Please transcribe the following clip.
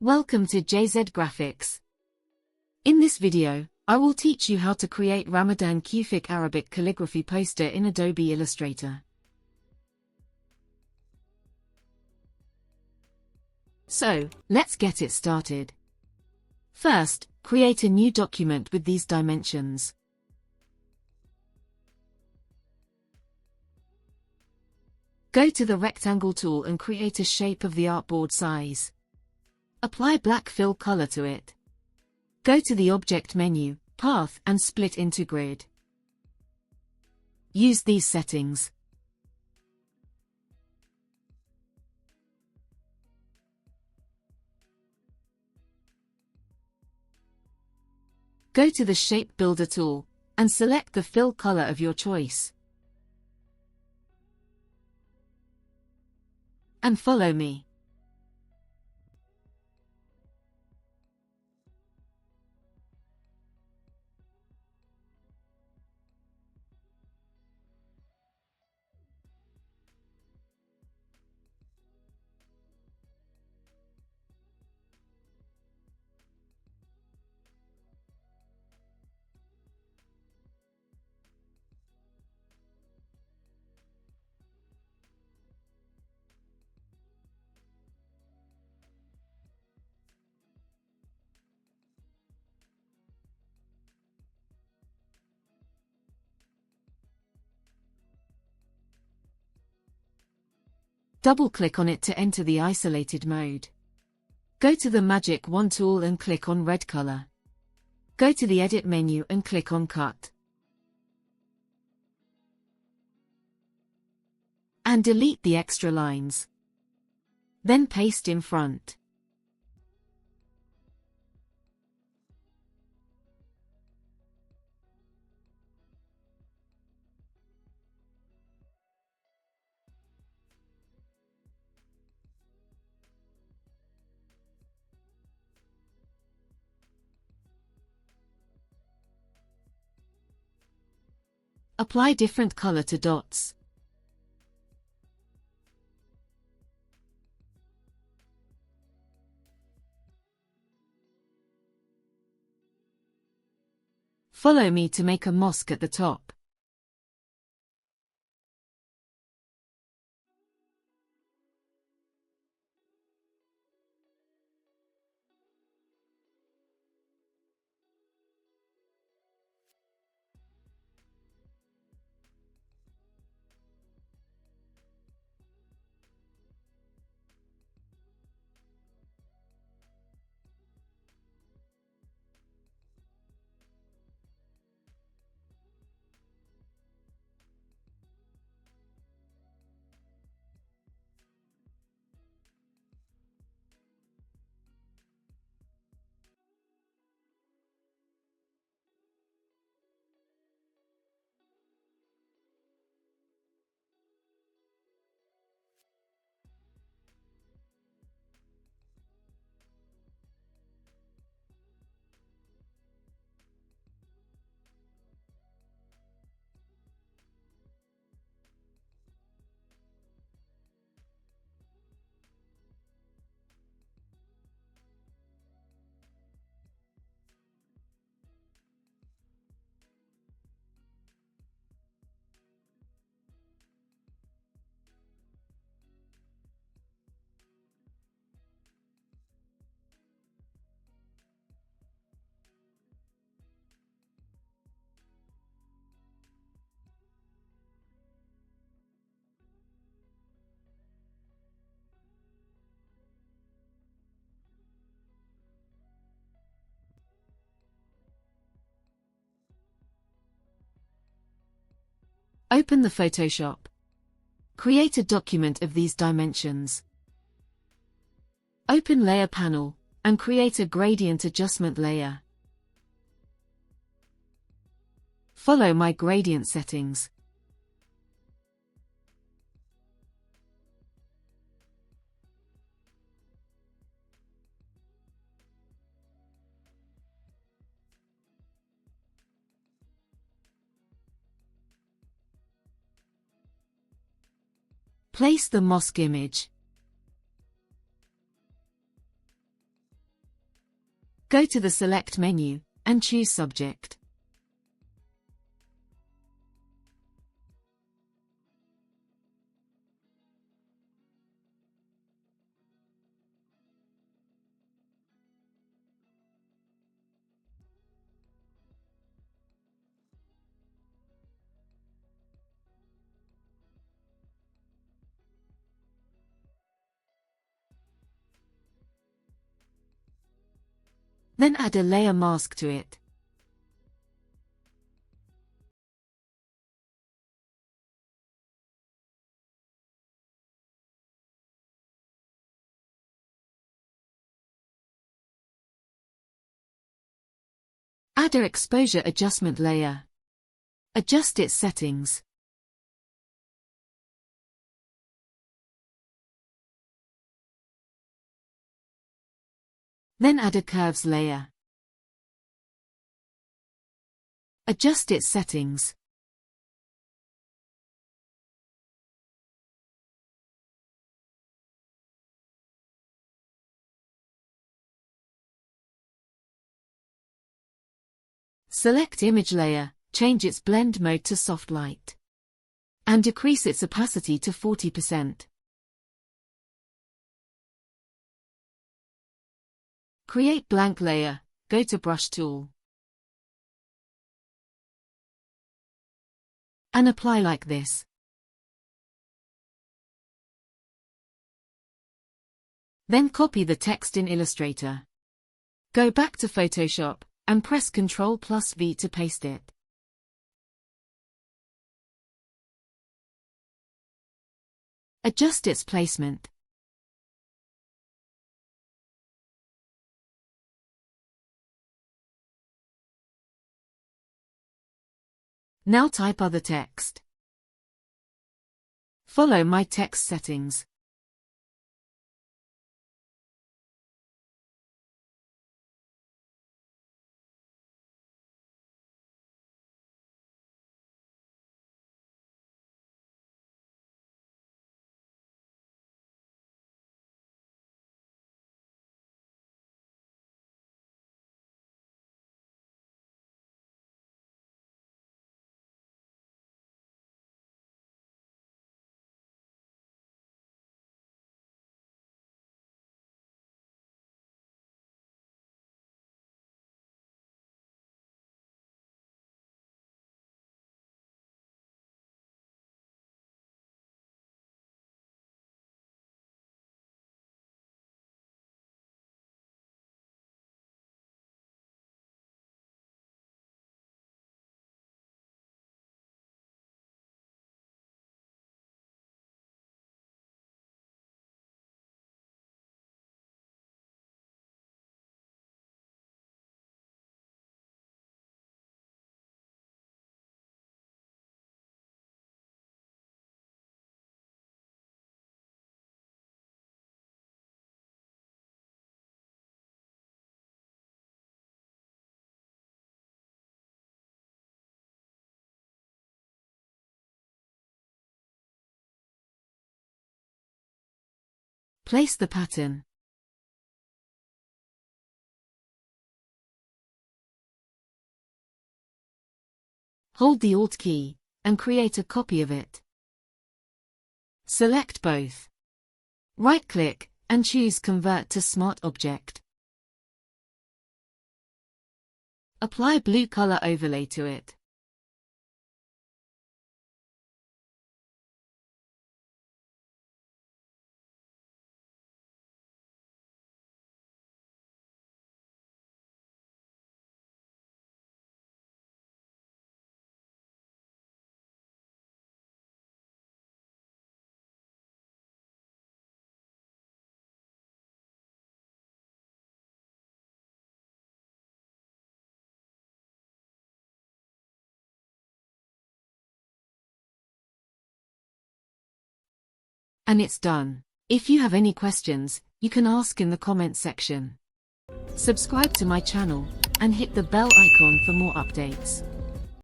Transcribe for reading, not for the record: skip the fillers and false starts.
Welcome to jzgraphics. In this video, I will teach you how to create Ramadan Kufic Arabic calligraphy poster in Adobe Illustrator. So, let's get it started. First, create a new document with these dimensions. Go to the rectangle tool and create a shape of the artboard size. Apply black fill color to it. Go to the Object menu, Path, and split into Grid. Use these settings. Go to the Shape Builder tool, and select the fill color of your choice. And follow me. Double-click on it to enter the isolated mode. Go to the Magic Wand tool and click on red color. Go to the Edit menu and click on Cut. And delete the extra lines. Then paste in front. Apply different color to dots. Follow me to make a mosque at the top. Open the Photoshop. Create a document of these dimensions. Open Layer panel, and create a gradient adjustment layer. Follow my gradient settings. Place the mosque image. Go to the Select menu, and choose Subject. Then add a layer mask to it. Add a exposure adjustment layer. Adjust its settings. Then add a curves layer. Adjust its settings. Select Image Layer, change its blend mode to soft light. And decrease its opacity to 40%. Create Blank Layer, go to Brush Tool. And apply like this. Then copy the text in Illustrator. Go back to Photoshop, and press Ctrl+V to paste it. Adjust its placement. Now type other text. Follow my text settings. Place the pattern. Hold the Alt key, and create a copy of it. Select both. Right-click, and choose Convert to Smart Object. Apply blue color overlay to it. And it's done. If you have any questions, you can ask in the comment section. Subscribe to my channel, and hit the bell icon for more updates.